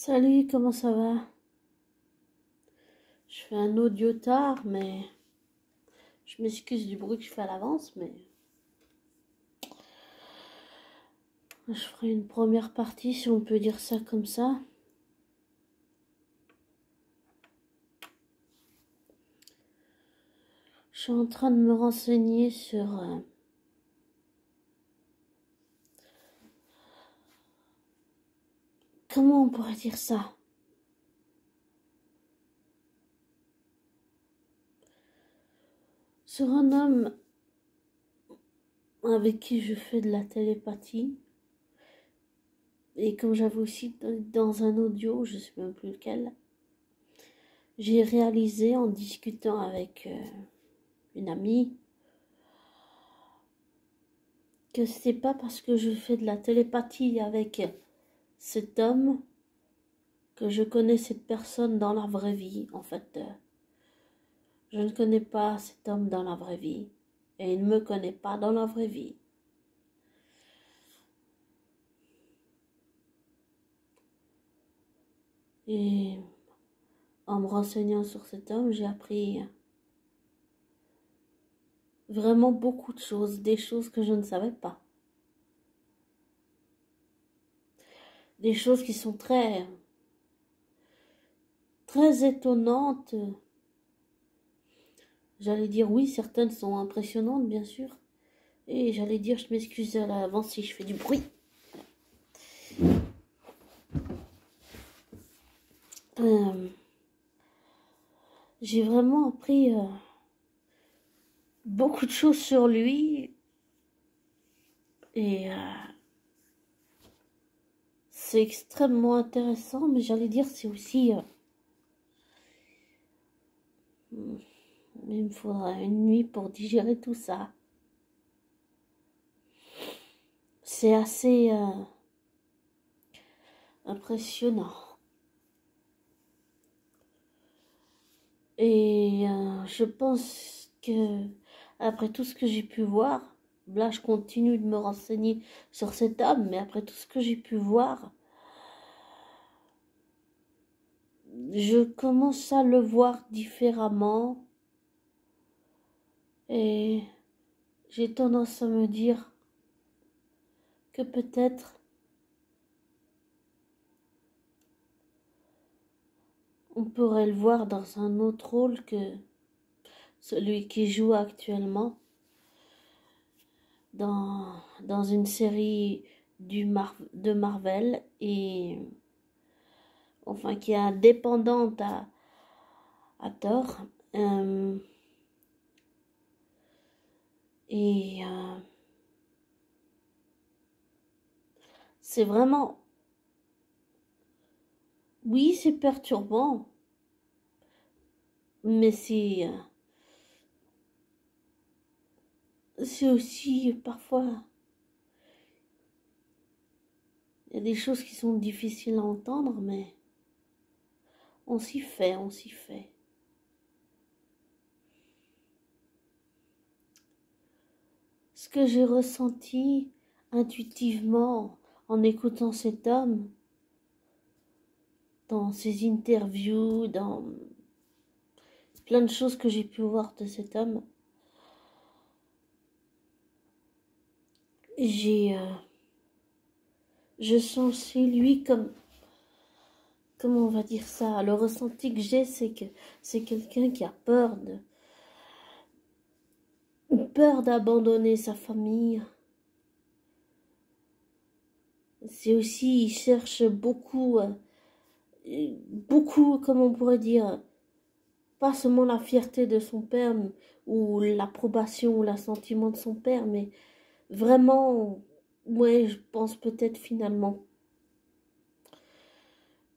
Salut, comment ça va? Je fais un audio tard, mais je m'excuse du bruit que je fais à l'avance, mais je ferai une première partie, si on peut dire ça comme ça. Je suis en train de me renseigner sur comment on pourrait dire ça? Sur un homme avec qui je fais de la télépathie. Et comme j'avais aussi dans un audio, je sais même plus lequel, j'ai réalisé en discutant avec une amie que c'est pas parce que je fais de la télépathie avec cet homme que je connais cette personne dans la vraie vie. En fait, je ne connais pas cet homme dans la vraie vie et il ne me connaît pas dans la vraie vie. Et en me renseignant sur cet homme, j'ai appris vraiment beaucoup de choses, des choses que je ne savais pas. Des choses qui sont très, très étonnantes. J'allais dire oui, certaines sont impressionnantes, bien sûr. Et j'allais dire, je m'excuse à l'avance si je fais du bruit. J'ai vraiment appris beaucoup de choses sur lui. Et c'est extrêmement intéressant, mais j'allais dire c'est aussi... il me faudra une nuit pour digérer tout ça. C'est assez impressionnant. Et je pense que après tout ce que j'ai pu voir, là je continue de me renseigner sur cet homme, mais après tout ce que j'ai pu voir, je commence à le voir différemment. Et j'ai tendance à me dire que peut-être on pourrait le voir dans un autre rôle que celui qui joue actuellement dans une série de Marvel et enfin qui est indépendante à Thor. Et c'est vraiment... Oui, c'est perturbant, mais c'est aussi parfois... Il y a des choses qui sont difficiles à entendre, mais on s'y fait, on s'y fait. Ce que j'ai ressenti intuitivement en écoutant cet homme, dans ses interviews, dans plein de choses que j'ai pu voir de cet homme, je sens chez lui comme, comment on va dire ça, le ressenti que j'ai, c'est que c'est quelqu'un qui a peur d'abandonner sa famille. C'est aussi, il cherche beaucoup, comment on pourrait dire, pas seulement la fierté de son père ou l'approbation ou l'assentiment de son père, mais vraiment, ouais, je pense peut-être finalement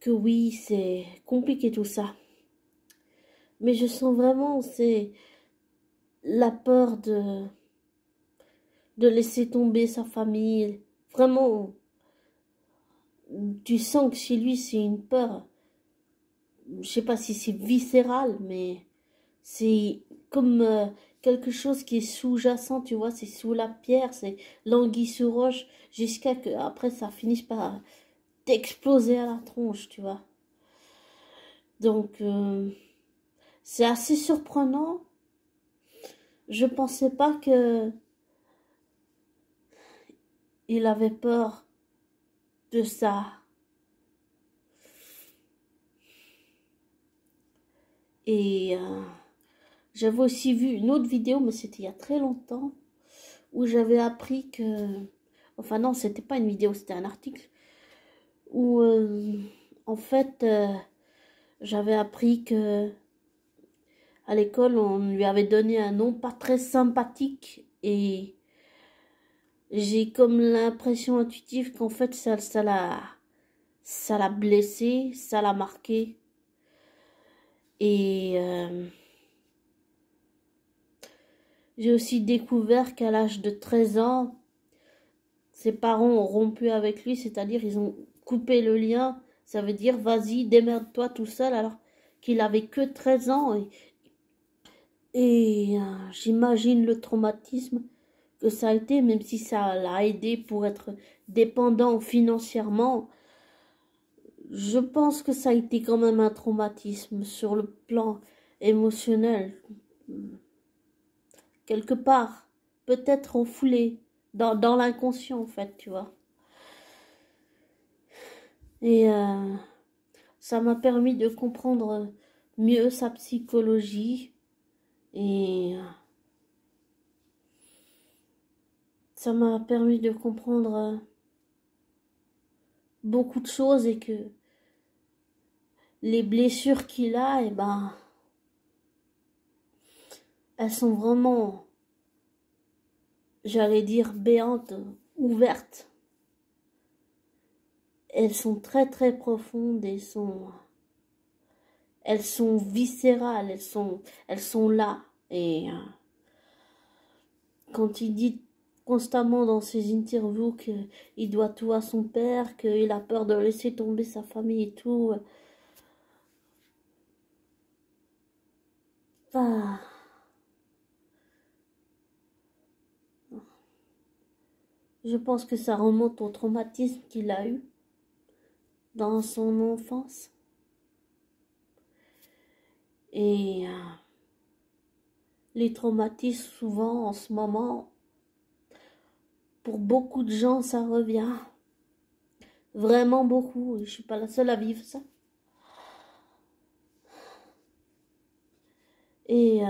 que oui, c'est compliqué tout ça. Mais je sens vraiment, c'est la peur de laisser tomber sa famille. Vraiment, tu sens que chez lui, c'est une peur. Je sais pas si c'est viscéral, mais c'est comme quelque chose qui est sous-jacent, tu vois, c'est sous la pierre, c'est l'anguille sous roche, jusqu'à que après ça finisse par t'exploser à la tronche, tu vois. Donc, c'est assez surprenant. Je pensais pas que il avait peur de ça. Et j'avais aussi vu une autre vidéo, mais c'était il y a très longtemps, où j'avais appris que... Enfin non, c'était pas une vidéo, c'était un article, où en fait, j'avais appris que à l'école, on lui avait donné un nom pas très sympathique, et j'ai comme l'impression intuitive qu'en fait, ça l'a blessé, ça l'a marqué. Et j'ai aussi découvert qu'à l'âge de 13 ans, ses parents ont rompu avec lui, c'est-à-dire ils ont coupé le lien. Ça veut dire, vas-y, démerde-toi tout seul, alors qu'il avait que 13 ans. Et j'imagine le traumatisme que ça a été, même si ça l'a aidé pour être dépendant financièrement. Je pense que ça a été quand même un traumatisme sur le plan émotionnel. Quelque part, peut-être enfoulé dans l'inconscient, en fait, tu vois. Et ça m'a permis de comprendre mieux sa psychologie. Et ça m'a permis de comprendre beaucoup de choses, et que les blessures qu'il a, eh ben, elles sont vraiment, j'allais dire, béantes, ouvertes. Elles sont très très profondes, et elles sont viscérales, elles sont là. Et quand il dit constamment dans ses interviews qu'il doit tout à son père, qu'il a peur de laisser tomber sa famille et tout, enfin, je pense que ça remonte au traumatisme qu'il a eu dans son enfance. Et les traumatismes, souvent, en ce moment, pour beaucoup de gens, ça revient. Vraiment beaucoup. Et je suis pas la seule à vivre ça. Et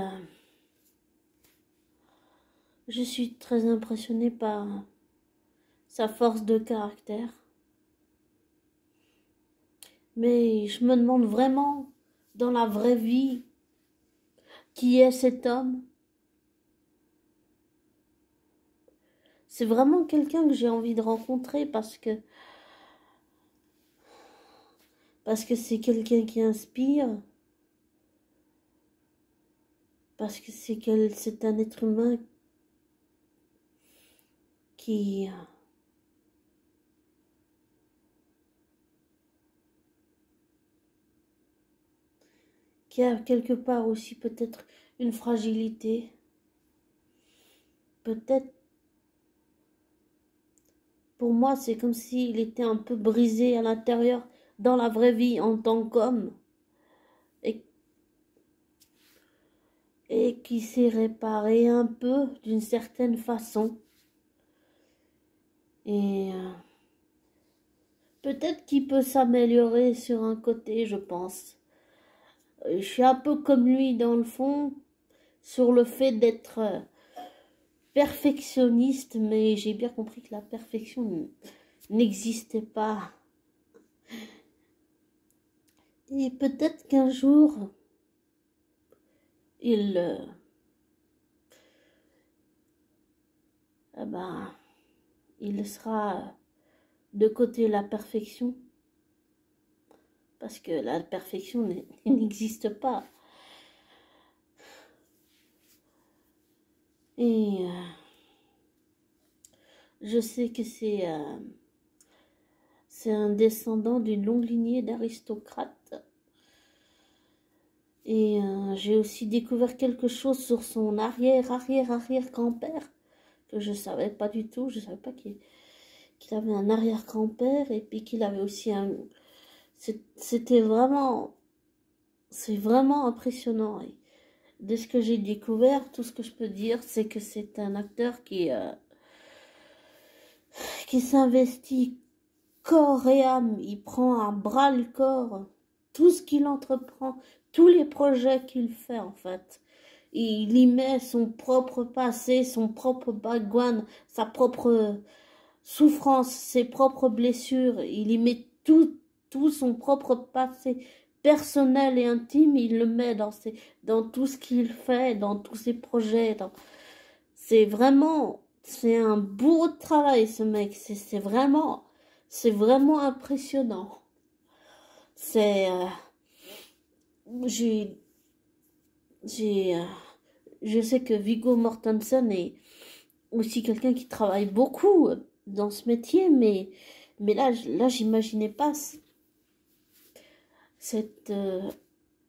je suis très impressionnée par sa force de caractère. Mais je me demande vraiment, dans la vraie vie, qui est cet homme. C'est vraiment quelqu'un que j'ai envie de rencontrer, parce que c'est quelqu'un qui inspire, parce que c'est un être humain qui a quelque part aussi peut-être une fragilité, peut-être. Pour moi, c'est comme s'il était un peu brisé à l'intérieur dans la vraie vie en tant qu'homme, et qui s'est réparé un peu d'une certaine façon. Et peut-être qu'il peut s'améliorer sur un côté, je pense. Je suis un peu comme lui dans le fond, sur le fait d'être perfectionniste, mais j'ai bien compris que la perfection n'existait pas. Et peut-être qu'un jour, il sera de côté la perfection, parce que la perfection n'existe pas. Et je sais que c'est un descendant d'une longue lignée d'aristocrates. Et j'ai aussi découvert quelque chose sur son arrière-arrière-arrière-grand-père, que je savais pas du tout. Je savais pas qu'il avait un arrière-grand-père et puis qu'il avait aussi un... C'était vraiment... C'est vraiment impressionnant. Et de ce que j'ai découvert, tout ce que je peux dire, c'est que c'est un acteur qui s'investit corps et âme. Il prend à bras le corps tout ce qu'il entreprend, tous les projets qu'il fait en fait. Il y met son propre passé, son propre background, sa propre souffrance, ses propres blessures. Il y met tout son propre passé personnel et intime. Il le met dans tout ce qu'il fait, dans tous ses projets. C'est vraiment, c'est un bourreau de travail ce mec. C'est vraiment impressionnant. C'est, j'ai, j'ai, je sais que Viggo Mortensen est aussi quelqu'un qui travaille beaucoup dans ce métier, mais là, j'imaginais pas cet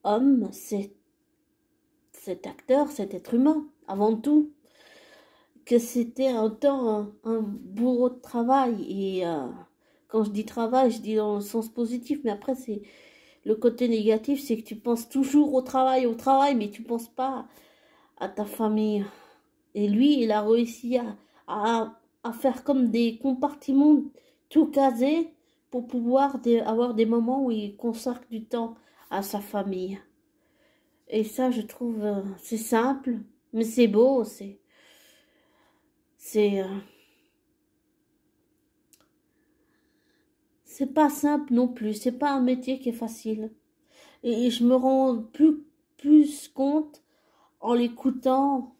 homme, cet acteur, cet être humain, avant tout, que c'était un temps un bourreau de travail. Et quand je dis travail, je dis dans le sens positif, mais après, c'est le côté négatif, c'est que tu penses toujours au travail, mais tu penses pas à ta famille. Et lui, il a réussi à faire comme des compartiments tout casés pour pouvoir avoir des moments où il consacre du temps à sa famille. Et ça, je trouve, c'est simple, mais c'est beau, c'est, c'est pas simple non plus, c'est pas un métier qui est facile. Et je me rends plus compte en l'écoutant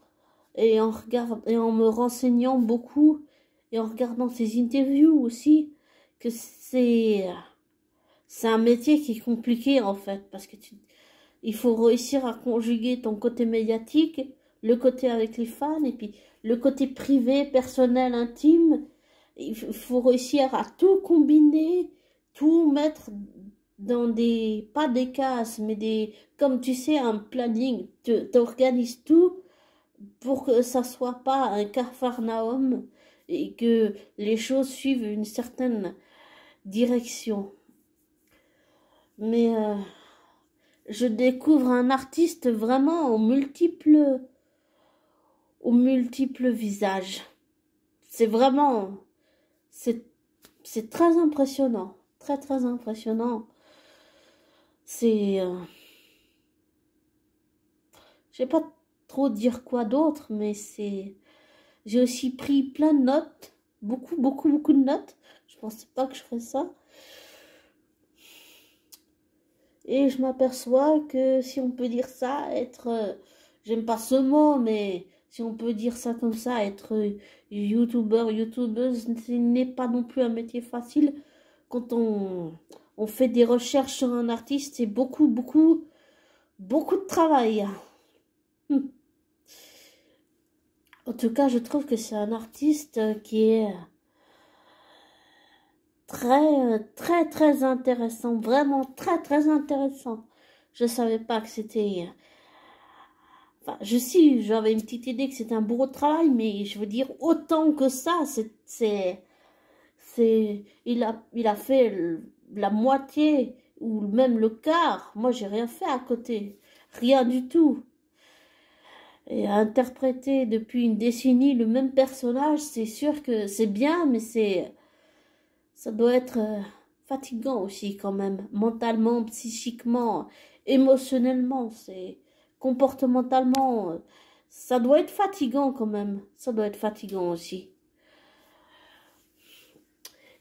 et en me renseignant beaucoup et en regardant ses interviews aussi que c'est un métier qui est compliqué en fait parce que il faut réussir à conjuguer ton côté médiatique, le côté avec les fans et puis le côté privé, personnel, intime. Il faut réussir à tout combiner, tout mettre dans des, pas des cases, mais comme tu sais, un planning. Tu organises tout pour que ça soit pas un capharnaüm et que les choses suivent une certaine direction. Mais je découvre un artiste vraiment aux multiples visages. C'est vraiment, c'est, c'est très impressionnant, très impressionnant. C'est, je sais pas trop dire quoi d'autre, mais j'ai aussi pris plein de notes, beaucoup de notes. Je pensais pas que je ferais ça. Et je m'aperçois que si on peut dire ça, j'aime pas ce mot, mais si on peut dire ça comme ça, être youtubeuse, ce n'est pas non plus un métier facile. Quand on fait des recherches sur un artiste, c'est beaucoup de travail. En tout cas, je trouve que c'est un artiste qui est très intéressant, vraiment très intéressant. Je savais pas que c'était... Enfin, j'avais une petite idée que c'était un bourreau de travail, mais je veux dire, autant que ça, il a fait la moitié, ou même le quart. Moi, j'ai rien fait à côté. Rien du tout. Et à interpréter depuis une décennie le même personnage, c'est sûr que c'est bien, mais ça doit être fatigant aussi quand même, mentalement, psychiquement, émotionnellement, comportementalement, ça doit être fatigant quand même, ça doit être fatigant aussi.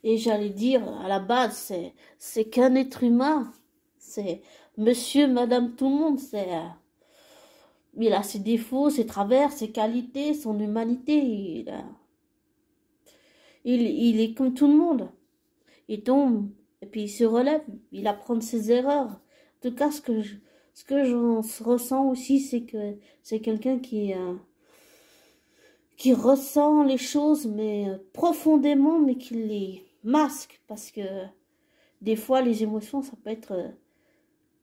Et j'allais dire, à la base, c'est qu'un être humain, c'est monsieur, madame, tout le monde, il a ses défauts, ses travers, ses qualités, son humanité, il est comme tout le monde. Il tombe, et puis il se relève, il apprend de ses erreurs. En tout cas, ce que j'en ressens aussi, c'est que c'est quelqu'un qui ressent les choses, mais profondément, mais qui les masque, parce que des fois, les émotions, ça peut être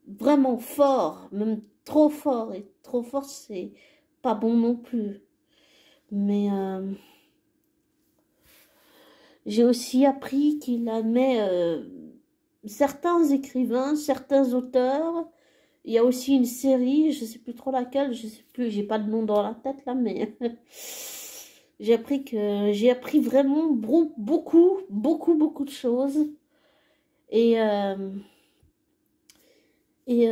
vraiment fort, même trop fort, et trop fort, c'est pas bon non plus. Mais J'ai aussi appris qu'il aimait certains écrivains, certains auteurs. Il y a aussi une série, je sais plus trop laquelle, je sais plus, j'ai pas de nom dans la tête là, mais j'ai appris vraiment beaucoup de choses. Et,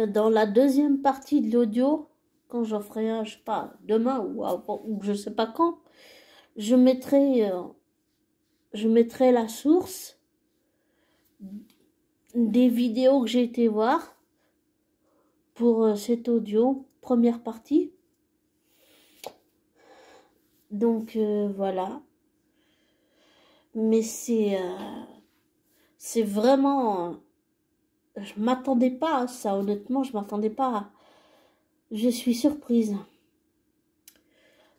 dans la deuxième partie de l'audio, quand j'en ferai un, je sais pas, demain ou je sais pas quand, je mettrai la source des vidéos que j'ai été voir pour cet audio, première partie. Donc voilà. Mais c'est vraiment... Je m'attendais pas à ça, honnêtement, je m'attendais pas à... Je suis surprise.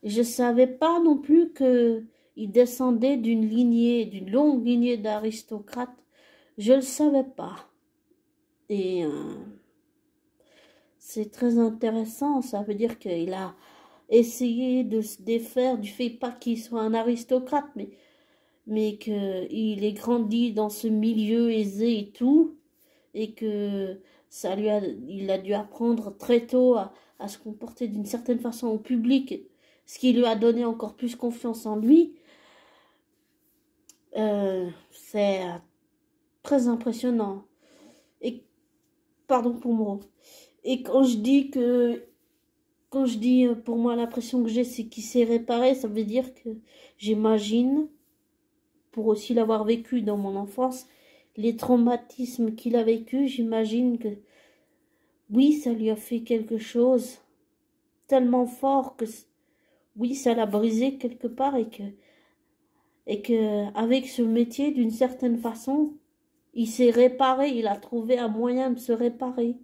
Je savais pas non plus que il descendait d'une longue lignée d'aristocrates. Je le savais pas. Et c'est très intéressant. Ça veut dire qu'il a essayé de se défaire du fait pas qu'il soit un aristocrate, mais qu'il ait grandi dans ce milieu aisé et tout, et que il a dû apprendre très tôt à se comporter d'une certaine façon au public, ce qui lui a donné encore plus confiance en lui. C'est très impressionnant. Et pardon pour moi. Et quand je dis pour moi l'impression que j'ai c'est qu'il s'est réparé, ça veut dire que j'imagine, pour aussi l'avoir vécu dans mon enfance, les traumatismes qu'il a vécu, j'imagine que oui, ça lui a fait quelque chose tellement fort que oui, ça l'a brisé quelque part et que avec ce métier, d'une certaine façon, il s'est réparé, il a trouvé un moyen de se réparer.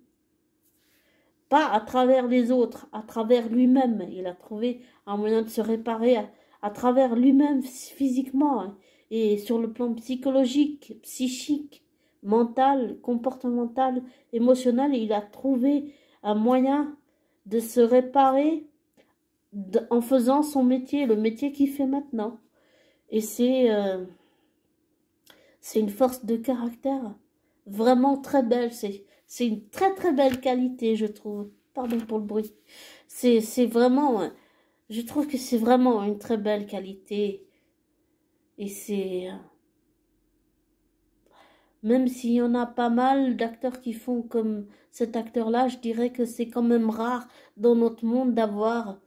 Pas à travers les autres, à travers lui-même. Il a trouvé un moyen de se réparer à travers lui-même physiquement, hein, et sur le plan psychologique, psychique, mental, comportemental, émotionnel. Il a trouvé un moyen de se réparer en faisant son métier, le métier qu'il fait maintenant. Et c'est une force de caractère vraiment très belle. C'est une très belle qualité, je trouve. Pardon pour le bruit. C'est vraiment, je trouve que c'est vraiment une très belle qualité. Et même s'il y en a pas mal d'acteurs qui font comme cet acteur-là, je dirais que c'est quand même rare dans notre monde d'avoir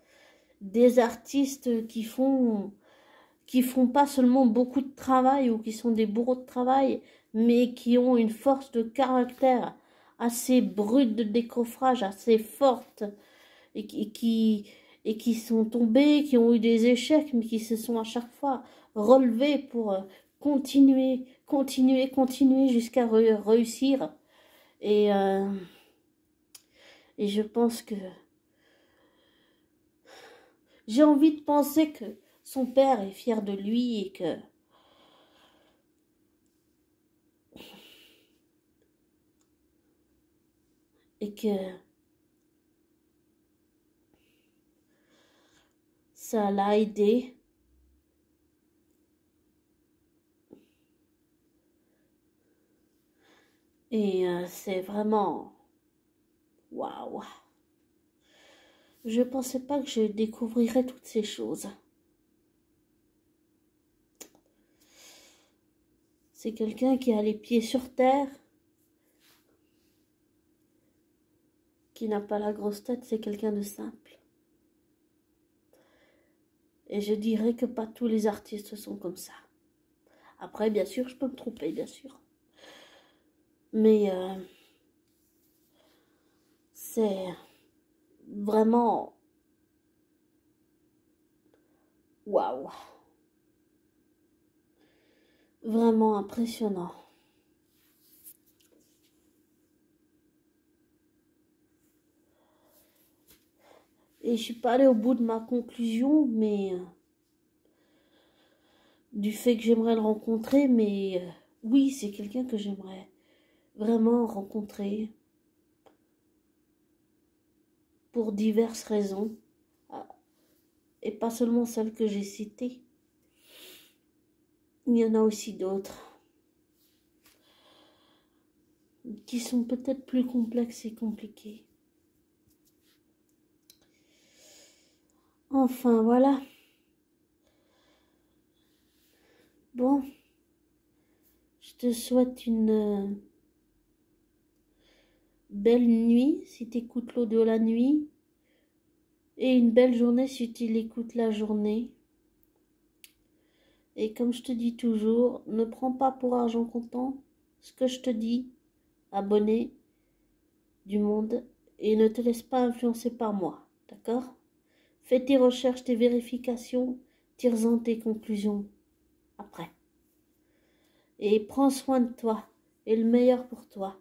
des artistes qui font pas seulement beaucoup de travail ou qui sont des bourreaux de travail, mais qui ont une force de caractère assez brute de décoffrage, assez forte, et qui sont tombés, qui ont eu des échecs, mais qui se sont à chaque fois relevés pour continuer jusqu'à réussir. Et, euh, et je pense que j'ai envie de penser que son père est fier de lui et que ça l'a aidé. Et c'est vraiment... Waouh! Je pensais pas que je découvrirais toutes ces choses. C'est quelqu'un qui a les pieds sur terre, qui n'a pas la grosse tête, c'est quelqu'un de simple. Et je dirais que pas tous les artistes sont comme ça. Après, bien sûr, je peux me tromper, bien sûr. Mais c'est vraiment... Waouh! Vraiment impressionnant. Et je suis pas allée au bout de ma conclusion, mais du fait que j'aimerais le rencontrer, mais oui, c'est quelqu'un que j'aimerais vraiment rencontrer pour diverses raisons, et pas seulement celles que j'ai citées. Il y en a aussi d'autres qui sont peut-être plus complexes et compliqués. Enfin, voilà. Bon, je te souhaite une belle nuit si tu écoutes l'audio la nuit et une belle journée si tu l'écoutes la journée. Et comme je te dis toujours, ne prends pas pour argent comptant ce que je te dis, abonné du monde, et ne te laisse pas influencer par moi, d'accord? Fais tes recherches, tes vérifications, tire-en tes conclusions après. Et prends soin de toi, et le meilleur pour toi.